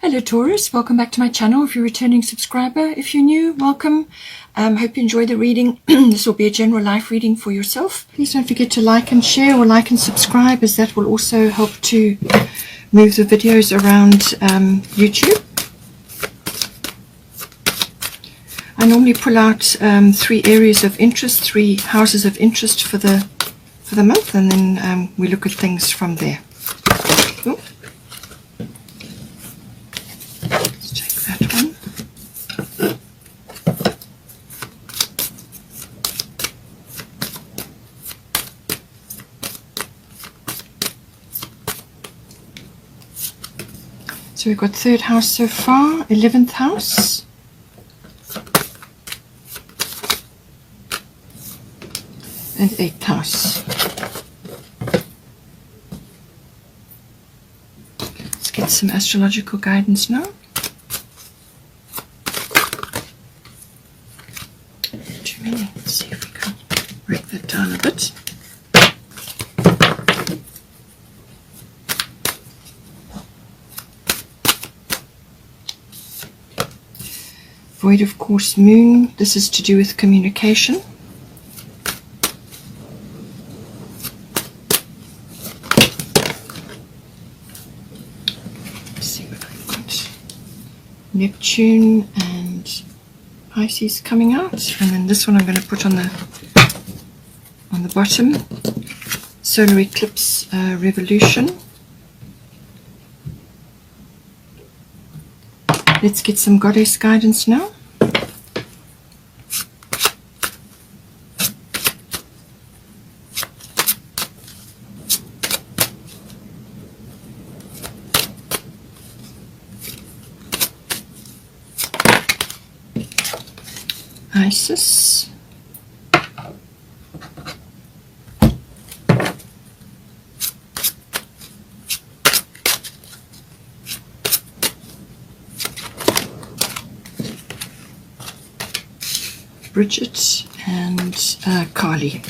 Hello Taurus, welcome back to my channel. If you're a returning subscriber, if you're new, welcome. Hope you enjoy the reading. This will be a general life reading for yourself. Please don't forget to like and share, or like and subscribe, as that will also help to move the videos around YouTube. I normally pull out 3 areas of interest, 3 houses of interest for the month, and then we look at things from there. Ooh. Let's take that one. So we've got 3rd house so far, 11th house, and 8th house. Let's get some astrological guidance now. Too many. Let's see if we can break that down a bit. Void of course moon. This is to do with communication. Neptune and Pisces coming out, and then this one I'm going to put on the bottom. Solar eclipse revolution. Let's get some goddess guidance now. Isis, Bridget, and Kali.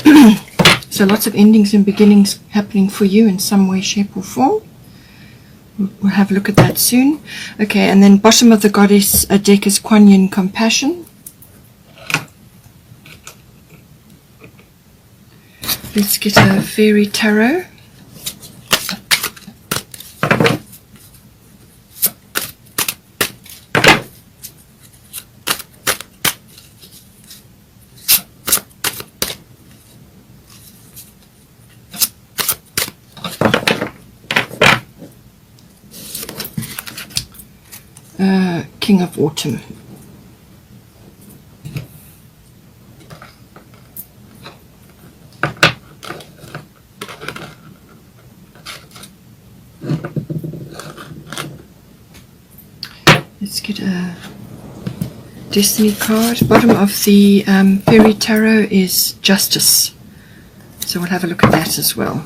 So lots of endings and beginnings happening for you in some way, shape or form. We'll have a look at that soon. Okay, and then bottom of the goddess deck is Kuan Yin, compassion. Let's get a fairy tarot. King of Autumn. Let's get a destiny card. Bottom of the fairy tarot is Justice. So we'll have a look at that as well.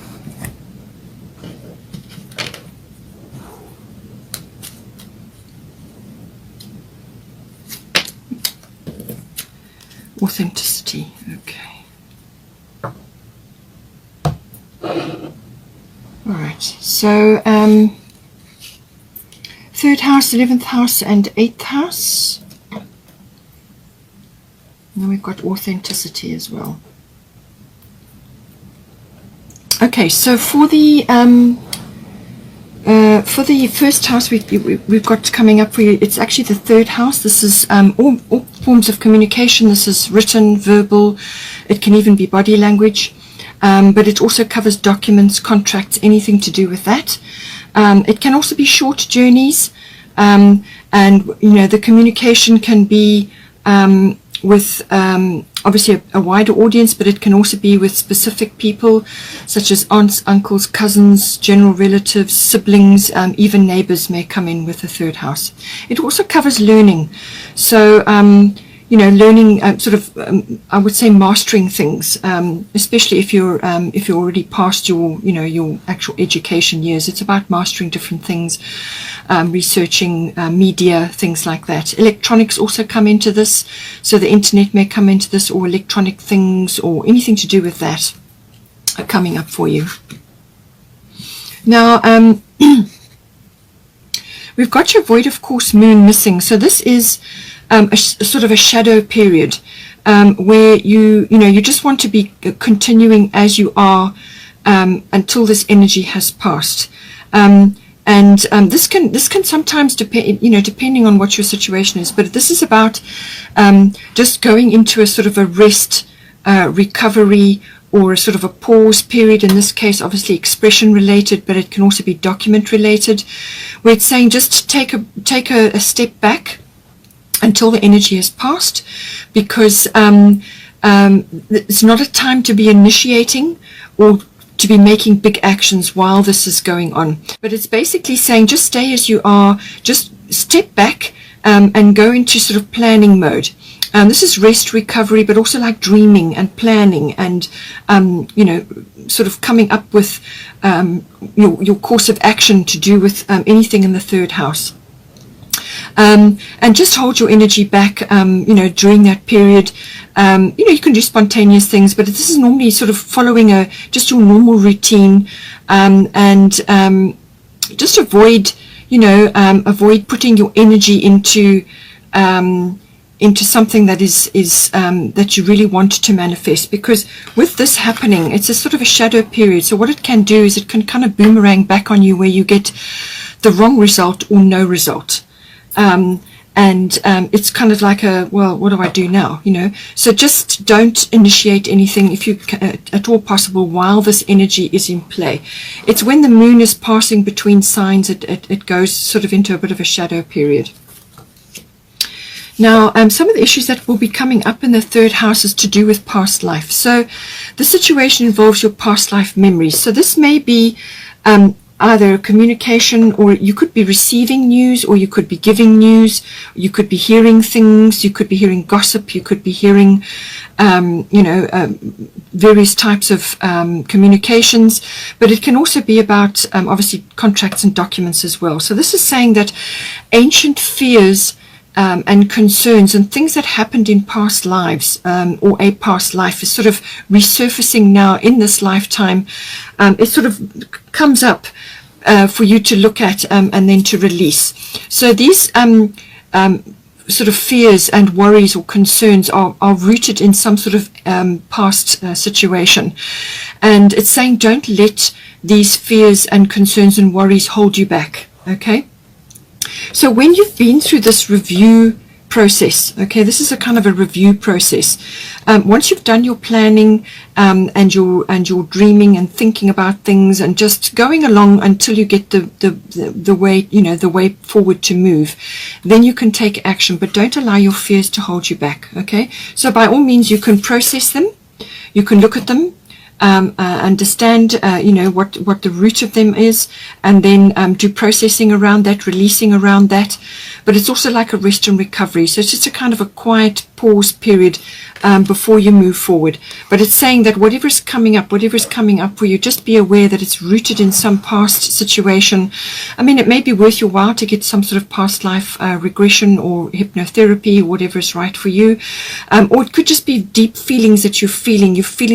Authenticity. Okay. Alright, so 3rd house, 11th house, and 8th house. And then we've got authenticity as well. Okay, so for the first house we've got coming up for you, it's actually the 3rd house. This is all forms of communication. This is written, verbal. It can even be body language, but it also covers documents, contracts, anything to do with that. It can also be short journeys, and the communication can be with obviously a wider audience, but it can also be with specific people such as aunts, uncles, cousins, general relatives, siblings, even neighbors may come in with the 3rd house. It also covers learning, so learning I would say mastering things, especially if you're already past your your actual education years. It's about mastering different things, researching media, things like that. Electronics also come into this, so the internet may come into this, or electronic things, or anything to do with that are coming up for you. Now We've got your void of course moon missing. So this is sort of a shadow period where you just want to be continuing as you are until this energy has passed. This can sometimes depend, depending on what your situation is. But this is about just going into a sort of a rest, recovery, or a sort of a pause period. In this case, obviously expression related, but it can also be document related, where it's saying just take a step back until the energy has passed, because it's not a time to be initiating or to be making big actions while this is going on. But it's basically saying just stay as you are, just step back and go into sort of planning mode. This is rest, recovery, but also like dreaming and planning and, sort of coming up with your course of action to do with anything in the third house. And just hold your energy back, during that period. You can do spontaneous things, but this is normally sort of following just your normal routine, and just avoid putting your energy into something that is that you really want to manifest, because with this happening, it's a sort of a shadow period. So what it can do is it can kind of boomerang back on you, where you get the wrong result or no result. It's kind of like what do I do now? So just don't initiate anything if you at all possible while this energy is in play. It's when the moon is passing between signs, it goes sort of into a bit of a shadow period. Now, some of the issues that will be coming up in the third house is to do with past life. So the situation involves your past life memories. So this may be either communication, or you could be receiving news, or you could be giving news, you could be hearing things, you could be hearing gossip, you could be hearing various types of communications, but it can also be about obviously contracts and documents as well. So this is saying that ancient fears and concerns and things that happened in past lives, or a past life, is sort of resurfacing now in this lifetime. It sort of comes up for you to look at and then to release. So these sort of fears and worries or concerns are rooted in some sort of past situation. And it's saying don't let these fears and concerns and worries hold you back, okay? So when you've been through this review process, okay, this is a kind of a review process. Once you've done your planning and your dreaming and thinking about things and just going along until you get the way, the way forward to move, then you can take action, but don't allow your fears to hold you back, okay? So by all means, you can process them, you can look at them, understand what the root of them is, and then do processing around that, releasing around that. But it's also like a rest and recovery, so it's just a kind of a quiet pause period before you move forward. But it's saying that whatever is coming up for you, just be aware that it's rooted in some past situation. I mean, it may be worth your while to get some sort of past life regression or hypnotherapy, or whatever is right for you, or it could just be deep feelings that you're feeling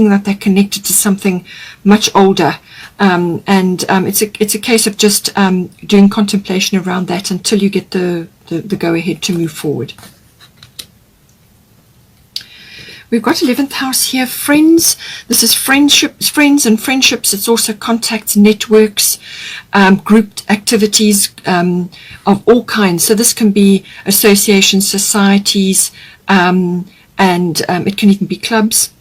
that they're connected to something much older, it's a case of just doing contemplation around that until you get the go ahead to move forward. We've got 11th house here, friends. This is friendships, friends and friendships. It's also contacts, networks, grouped activities of all kinds. So this can be associations, societies, and it can even be clubs.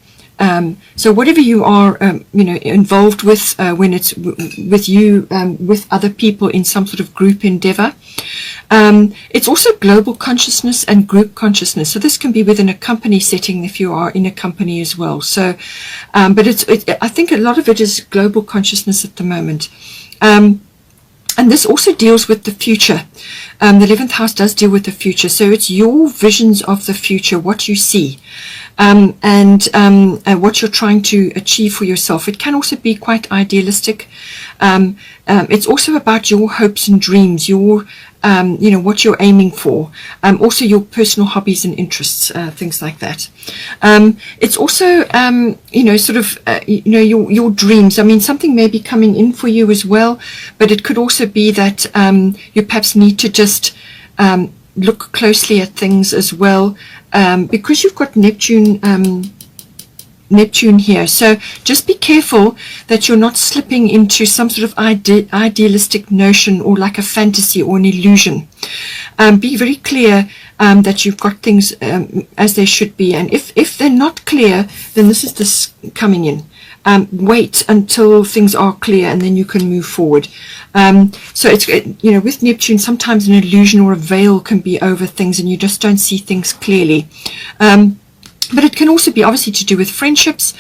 So whatever you are, involved with, when it's with you, with other people in some sort of group endeavor. It's also global consciousness and group consciousness. So this can be within a company setting if you are in a company as well. So, but I think a lot of it is global consciousness at the moment. And this also deals with the future. The 11th house does deal with the future. So it's your visions of the future, what you see. and what you're trying to achieve for yourself. It can also be quite idealistic. It's also about your hopes and dreams, your what you're aiming for, also your personal hobbies and interests, things like that. It's also, sort of, your dreams. I mean, something may be coming in for you as well, but it could also be that you perhaps need to just look closely at things as well, because you've got Neptune here. So just be careful that you're not slipping into some sort of idealistic notion or like a fantasy or an illusion. Be very clear that you've got things as they should be, and if they're not clear, then this is this coming in. Wait until things are clear and then you can move forward. So it's, with Neptune, sometimes an illusion or a veil can be over things and you just don't see things clearly. But it can also be obviously to do with friendships,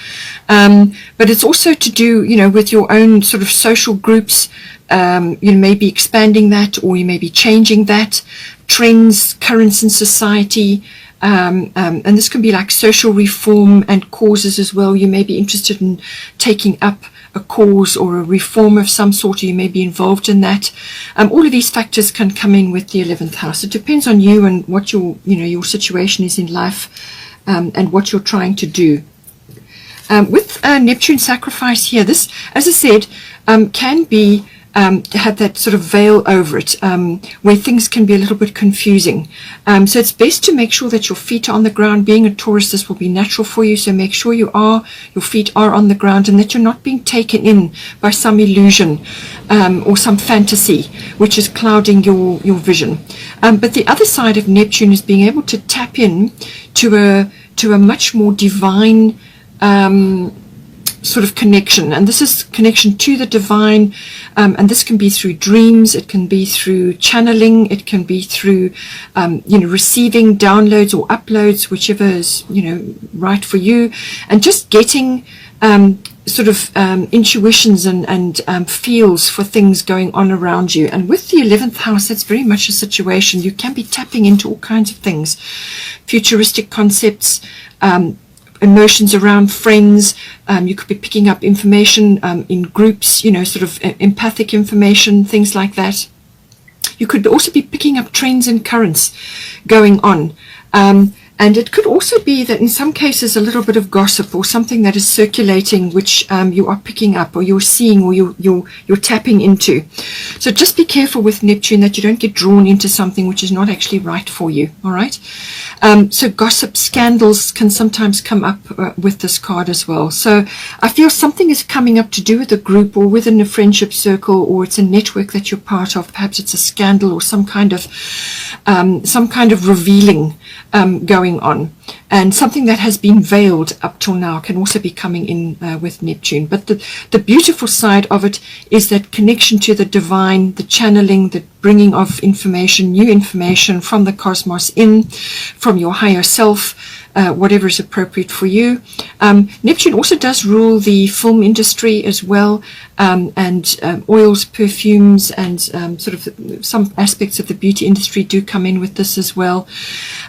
but it's also to do, with your own sort of social groups. You may be expanding that, or you may be changing that. Trends, currents in society, and this can be like social reform and causes as well. You may be interested in taking up a cause or a reform of some sort, or you may be involved in that. All of these factors can come in with the 11th house. It depends on you and what your situation is in life. And what you're trying to do. With Neptune sacrifice here, this, as I said, can be have that sort of veil over it, where things can be a little bit confusing. So it's best to make sure that your feet are on the ground. Being a Taurus, this will be natural for you, so make sure your feet are on the ground and that you're not being taken in by some illusion or some fantasy which is clouding your vision. But the other side of Neptune is being able to tap in to a much more divine sort of connection, and this is connection to the divine, and this can be through dreams, it can be through channeling, it can be through receiving downloads or uploads, whichever is right for you, and just getting intuitions and feels for things going on around you. And with the 11th house, that's very much a situation. You can be tapping into all kinds of things, futuristic concepts, emotions around friends. You could be picking up information in groups, sort of empathic information, things like that. You could also be picking up trends and currents going on. And it could also be that in some cases a little bit of gossip or something that is circulating, which you are picking up or you're seeing or you're tapping into. So just be careful with Neptune that you don't get drawn into something which is not actually right for you. All right. So gossip, scandals can sometimes come up with this card as well. So I feel something is coming up to do with a group or within a friendship circle, or it's a network that you're part of. Perhaps it's a scandal or some kind of revealing going on, and something that has been veiled up till now can also be coming in with Neptune. But the beautiful side of it is that connection to the divine, the channeling, the bringing of information, new information from the cosmos in, from your higher self, whatever is appropriate for you. Neptune also does rule the film industry as well, and oils, perfumes, and sort of some aspects of the beauty industry do come in with this as well.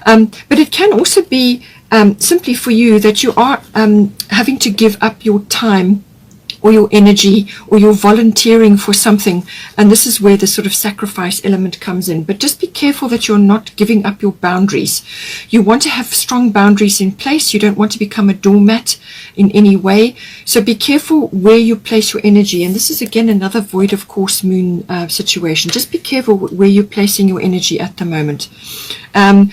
But it can also be simply for you that you are having to give up your time or your energy, or you're volunteering for something, and this is where the sort of sacrifice element comes in. But just be careful that you're not giving up your boundaries. You want to have strong boundaries in place. You don't want to become a doormat in any way, so be careful where you place your energy. And this is again another void of course moon situation. Just be careful where you're placing your energy at the moment. You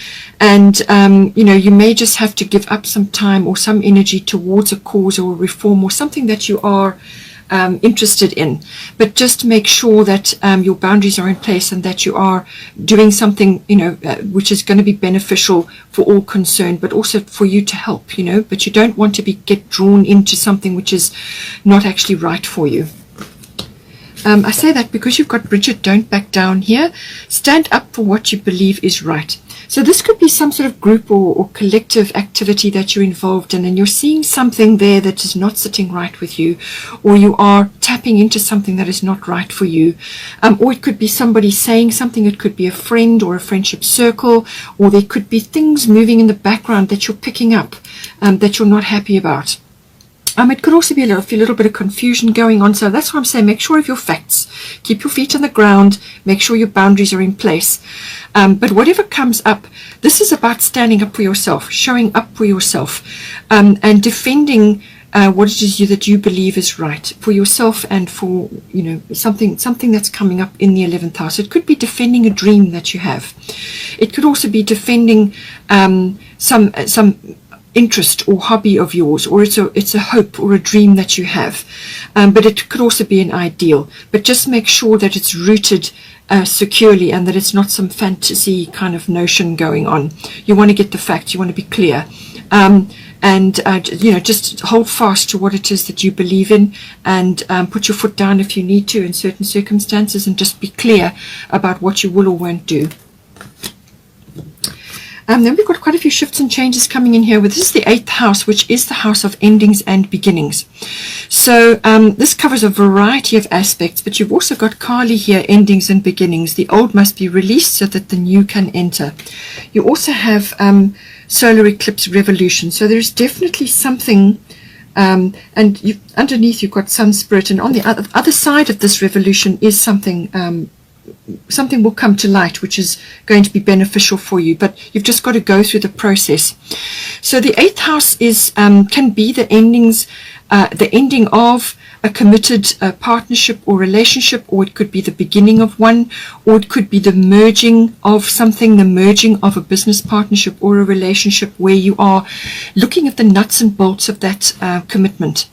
may just have to give up some time or some energy towards a cause or a reform or something that you are interested in, but just make sure that your boundaries are in place and that you are doing something which is going to be beneficial for all concerned, but also for you to help, but you don't want to get drawn into something which is not actually right for you. I say that because you've got Bridget, don't back down here. Stand up for what you believe is right. So this could be some sort of group or collective activity that you're involved in, and you're seeing something there that is not sitting right with you, or you are tapping into something that is not right for you. Or it could be somebody saying something. It could be a friend or a friendship circle, or there could be things moving in the background that you're picking up that you're not happy about. It could also be a little bit of confusion going on. So that's why I'm saying make sure of your facts. Keep your feet on the ground. Make sure your boundaries are in place. But whatever comes up, this is about standing up for yourself, showing up for yourself, and defending what it is that you believe is right for yourself and for, something that's coming up in the 11th house. It could be defending a dream that you have. It could also be defending some interest or hobby of yours, or it's a hope or a dream that you have, but it could also be an ideal. But just make sure that it's rooted securely and that it's not some fantasy kind of notion going on. You want to get the facts. You want to be clear, and just hold fast to what it is that you believe in, and put your foot down if you need to in certain circumstances, and just be clear about what you will or won't do. Then we've got quite a few shifts and changes coming in here. This is the 8th house, which is the house of endings and beginnings. So this covers a variety of aspects, but you've also got Kali here, endings and beginnings. The old must be released so that the new can enter. You also have solar eclipse revolution. So there's definitely something, and underneath you've got sun spirit, and on the other side of this revolution is something will come to light which is going to be beneficial for you, but you've just got to go through the process. So the 8th house is can be the ending of a committed partnership or relationship, or it could be the beginning of one, or it could be the merging of something, the merging of a business partnership or a relationship where you are looking at the nuts and bolts of that commitment.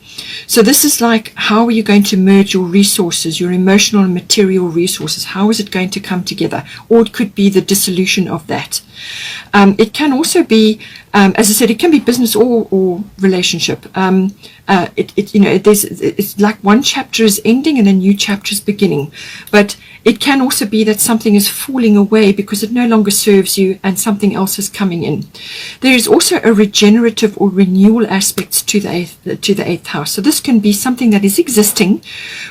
So this is like, how are you going to merge your resources, your emotional and material resources? How is it going to come together? Or it could be the dissolution of that. It can also be, as I said, it can be business or relationship. It's like one chapter is ending and a new chapter is beginning. But it can also be that something is falling away because it no longer serves you and something else is coming in. There is also a regenerative or renewal aspect to the 8th house. So this can be something that is existing,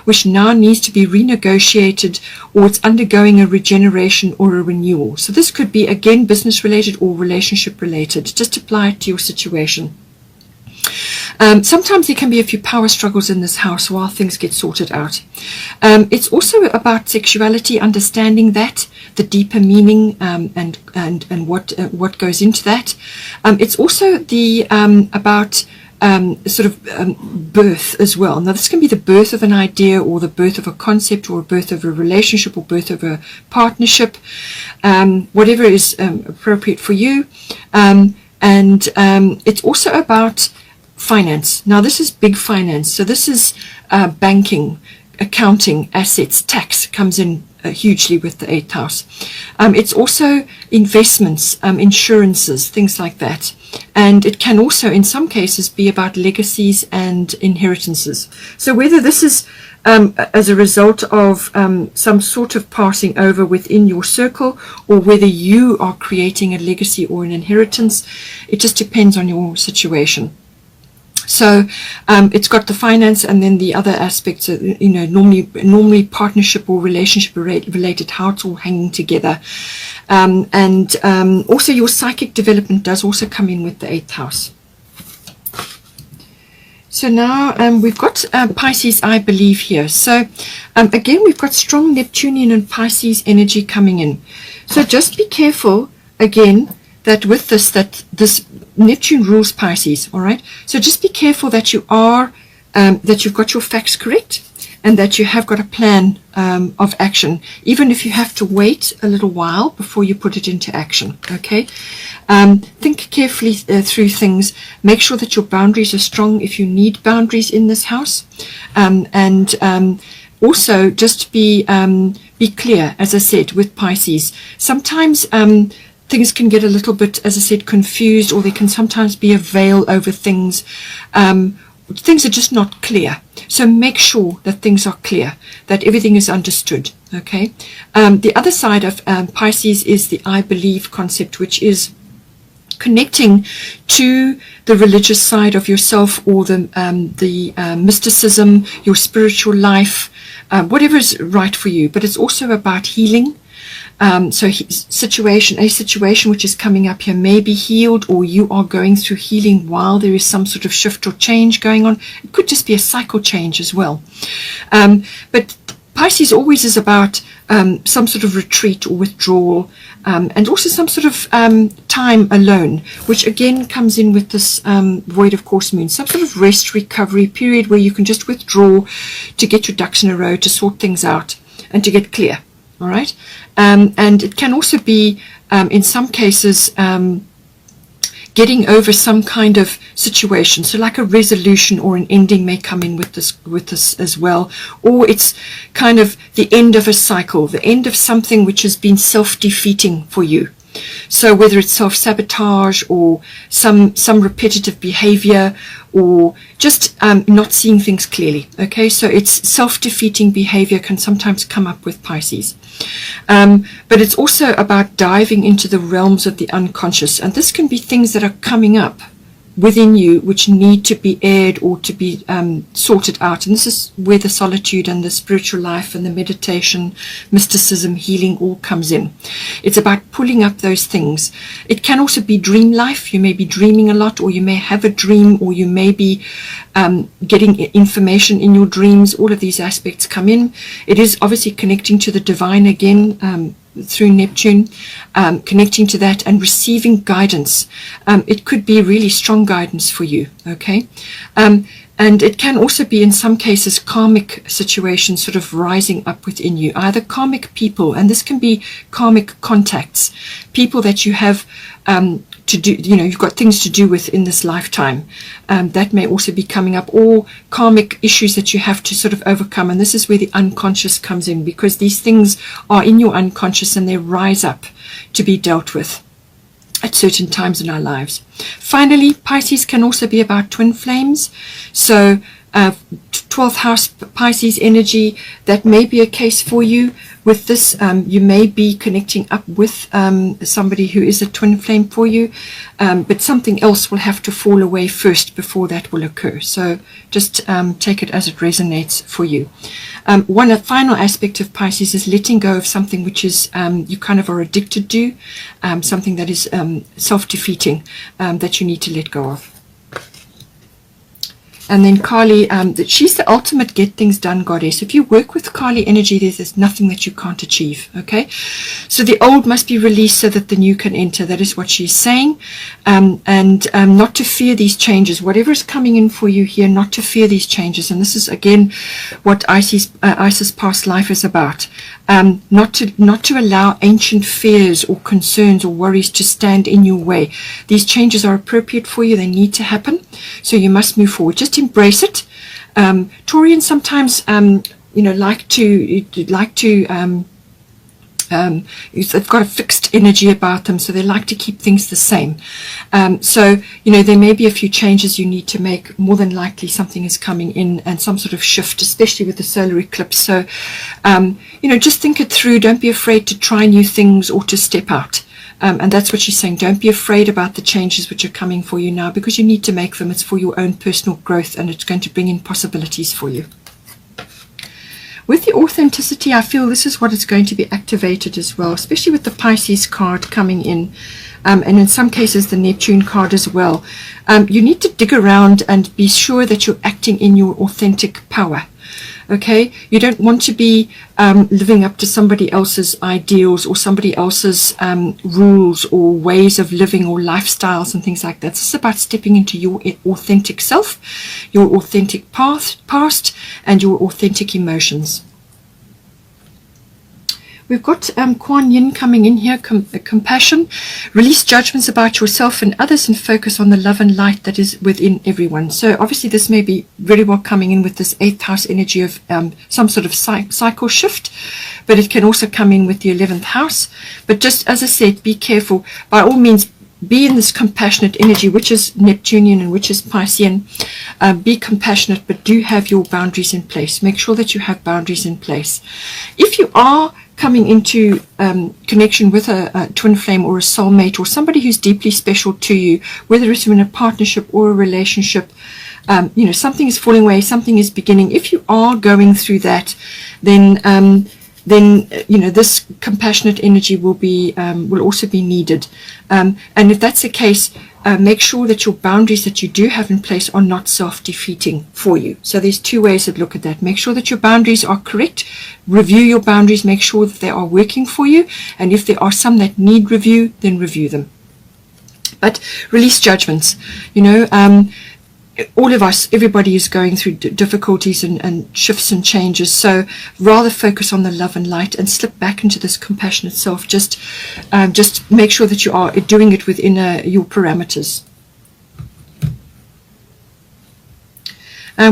which now needs to be renegotiated, or it's undergoing a regeneration or a renewal. So this could be, again, business related or relationship related. Just apply it to your situation. Sometimes there can be a few power struggles in this house while things get sorted out. It's also about sexuality, understanding that, the deeper meaning, and what goes into that. It's also the about birth as well. Now this can be the birth of an idea, or the birth of a concept, or a birth of a relationship, or birth of a partnership, whatever is appropriate for you. And it's also about finance. Now this is big finance. So this is banking, accounting, assets, tax comes in hugely with the 8th house. It's also investments, insurances, things like that. And it can also, in some cases, be about legacies and inheritances. So whether this is as a result of some sort of passing over within your circle, or whether you are creating a legacy or an inheritance, it just depends on your situation. So it's got the finance, and then the other aspects, normally partnership or relationship related, how it's all hanging together. And also your psychic development does also come in with the 8th house. So now we've got Pisces, I believe, here. So again, we've got strong Neptunian and Pisces energy coming in. So just be careful, again, that with this Neptune rules Pisces, all right? So just be careful that you are, that you've got your facts correct, and that you have got a plan of action, even if you have to wait a little while before you put it into action, okay? Think carefully through things. Make sure that your boundaries are strong if you need boundaries in this house. And also just be clear, as I said, with Pisces. Sometimes things can get a little bit, as I said, confused, or there can sometimes be a veil over things, things are just not clear. So make sure that things are clear, that everything is understood. Okay. The other side of Pisces is the I believe concept, which is connecting to the religious side of yourself, or the mysticism, your spiritual life, whatever is right for you. But it's also about healing. So a situation which is coming up here may be healed, or you are going through healing while there is some sort of shift or change going on. It could just be a cycle change as well. But Pisces always is about some sort of retreat or withdrawal, and also some sort of time alone, which again comes in with this void of course moon, some sort of rest recovery period where you can just withdraw to get your ducks in a row, to sort things out and to get clear. All right. And it can also be in some cases getting over some kind of situation. So like a resolution or an ending may come in with this as well. Or it's kind of the end of a cycle, the end of something which has been self-defeating for you. So whether it's self-sabotage or some repetitive behavior, or just not seeing things clearly. Okay, so it's self-defeating behavior can sometimes come up with Pisces. But it's also about diving into the realms of the unconscious. And this can be things that are coming up within you which need to be aired or to be sorted out. And this is where the solitude and the spiritual life and the meditation, mysticism, healing all comes in. It's about pulling up those things. It can also be dream life. You may be dreaming a lot, or you may have a dream, or you may be getting information in your dreams. All of these aspects come in. It is obviously connecting to the divine again, through Neptune, connecting to that and receiving guidance. It could be really strong guidance for you. Okay. And it can also be in some cases karmic situations sort of rising up within you, either karmic people, and this can be karmic contacts, people that you have to do, you've got things to do with in this lifetime. That may also be coming up, or karmic issues that you have to sort of overcome. And this is where the unconscious comes in, because these things are in your unconscious and they rise up to be dealt with at certain times in our lives. Finally, Pisces can also be about twin flames. So 12th house Pisces energy, that may be a case for you. With this, you may be connecting up with somebody who is a twin flame for you, but something else will have to fall away first before that will occur. So just take it as it resonates for you. One final aspect of Pisces is letting go of something which is you kind of are addicted to, something that is self-defeating, that you need to let go of. And then Kali, she's the ultimate get things done goddess. If you work with Kali energy, there's nothing that you can't achieve. Okay, so the old must be released so that the new can enter. That is what she's saying, and not to fear these changes. Whatever is coming in for you here, not to fear these changes. And this is again what Isis past life is about. Not to allow ancient fears or concerns or worries to stand in your way. These changes are appropriate for you. They need to happen. So you must move forward. Just embrace it. Taurians sometimes, like to they've got a fixed energy about them, so they like to keep things the same. So there may be a few changes you need to make. More than likely something is coming in, and some sort of shift, especially with the solar eclipse. So just think it through. Don't be afraid to try new things or to step out. And that's what she's saying. Don't be afraid about the changes which are coming for you now, because you need to make them. It's for your own personal growth, and it's going to bring in possibilities for you. With the authenticity, I feel this is what is going to be activated as well, especially with the Pisces card coming in, and in some cases the Neptune card as well. You need to dig around and be sure that you're acting in your authentic power. Okay, you don't want to be living up to somebody else's ideals or somebody else's rules or ways of living or lifestyles and things like that. This is about stepping into your authentic self, your authentic past, and your authentic emotions. We've got Kuan Yin coming in here, compassion. Release judgments about yourself and others and focus on the love and light that is within everyone. So obviously this may be very well coming in with this 8th house energy of some sort of cycle shift, but it can also come in with the 11th house. But just as I said, be careful. By all means, be in this compassionate energy, which is Neptunian and which is Piscean. Be compassionate, but do have your boundaries in place. Make sure that you have boundaries in place. If you are coming into connection with a twin flame or a soulmate or somebody who's deeply special to you, whether it's in a partnership or a relationship, something is falling away, something is beginning. If you are going through that, then this compassionate energy will also be needed. And if that's the case, make sure that your boundaries that you do have in place are not self-defeating for you. So there's two ways to look at that. Make sure that your boundaries are correct. Review your boundaries. Make sure that they are working for you. And if there are some that need review, then review them. But release judgments. All of us, everybody is going through difficulties and shifts and changes. So rather focus on the love and light and slip back into this compassionate self. Just make sure that you are doing it within your parameters.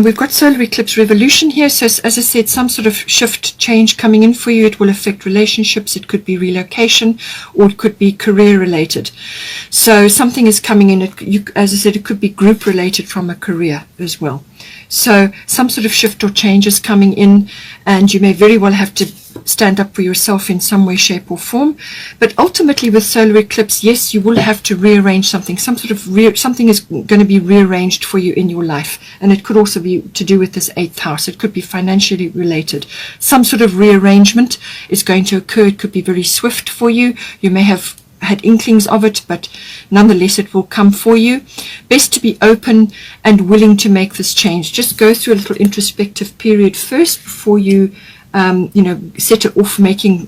We've got solar eclipse revolution here. So as I said, some sort of shift, change coming in for you. It will affect relationships. It could be relocation, or it could be career related. So something is coming in. As I said, it could be group related from a career as well. So some sort of shift or change is coming in, and you may very well have to stand up for yourself in some way, shape or form. But ultimately with solar eclipse, yes, you will have to rearrange something. Something is going to be rearranged for you in your life. And it could also be to do with this 8th house. It could be financially related. Some sort of rearrangement is going to occur. It could be very swift for you. You may have had inklings of it, but nonetheless it will come for you. Best to be open and willing to make this change. Just go through a little introspective period first before you set it off making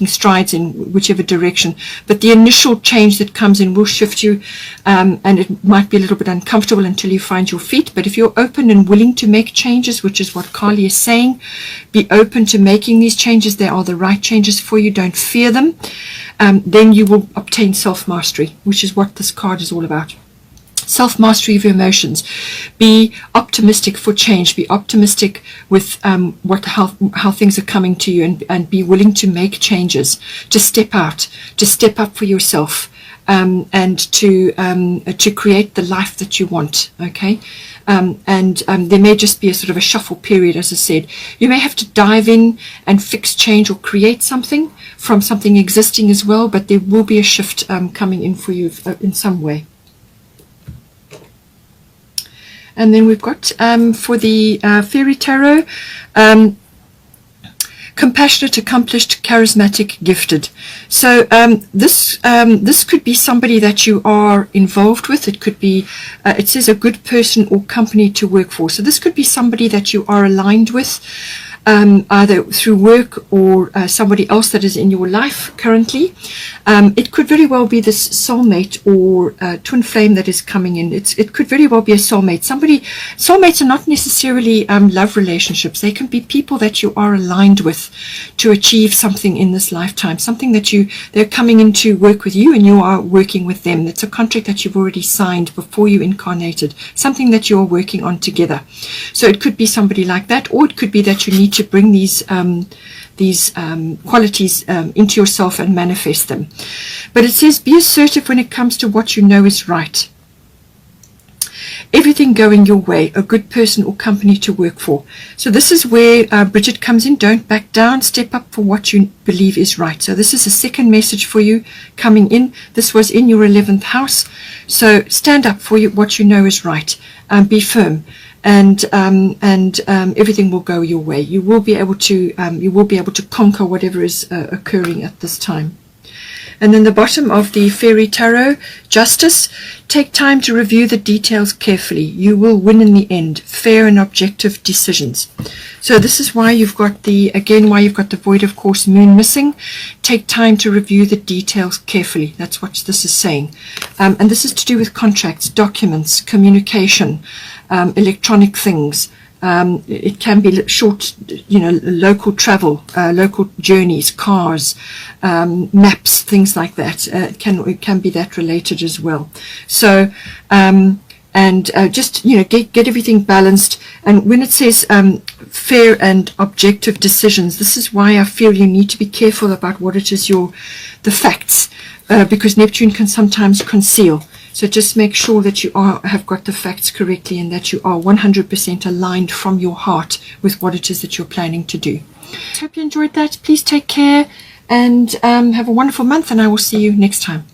strides in whichever direction. But the initial change that comes in will shift you, and it might be a little bit uncomfortable until you find your feet. But if you're open and willing to make changes, which is what Kali is saying, be open to making these changes. They are the right changes for you. Don't fear them. Then you will obtain self-mastery, which is what this card is all about. Self-mastery of your emotions. Be optimistic for change. Be optimistic with how things are coming to you, and be willing to make changes. To step out. To step up for yourself, and to create the life that you want. Okay, there may just be a sort of a shuffle period, as I said. You may have to dive in and fix, change, or create something from something existing as well. But there will be a shift coming in for you in some way. And then we've got for the Fairy Tarot, compassionate, accomplished, charismatic, gifted. So this could be somebody that you are involved with. It could be, it says a good person or company to work for. So this could be somebody that you are aligned with, either through work or somebody else that is in your life currently. It could very well be this soulmate or twin flame that is coming in. It could very well be a soulmate. Soulmates are not necessarily love relationships. They can be people that you are aligned with to achieve something in this lifetime. Something that they're coming in to work with you and you are working with them. It's a contract that you've already signed before you incarnated. Something that you're working on together. So it could be somebody like that, or it could be that you need to bring these qualities into yourself and manifest them. But it says be assertive when it comes to what you know is right. Everything going your way, a good person or company to work for. So this is where Bridget comes in. Don't back down. Step up for what you believe is right. So this is a second message for you coming in. This was in your 11th house. So stand up for what you know is right. Be firm. And everything will go your way. You will be able to conquer whatever is occurring at this time. And then the bottom of the Fairy Tarot, Justice. Take time to review the details carefully. You will win in the end. Fair and objective decisions. So this is why you've got the Void of Course Moon missing. Take time to review the details carefully. That's what this is saying. And this is to do with contracts, documents, communication, electronic things. It can be short, local travel, local journeys, cars, maps, things like that. It can be that related as well. So, just get everything balanced. And when it says fair and objective decisions, this is why I feel you need to be careful about what it is the facts, because Neptune can sometimes conceal. So just make sure that you have got the facts correctly and that you are 100% aligned from your heart with what it is that you're planning to do. Hope you enjoyed that. Please take care and have a wonderful month, and I will see you next time.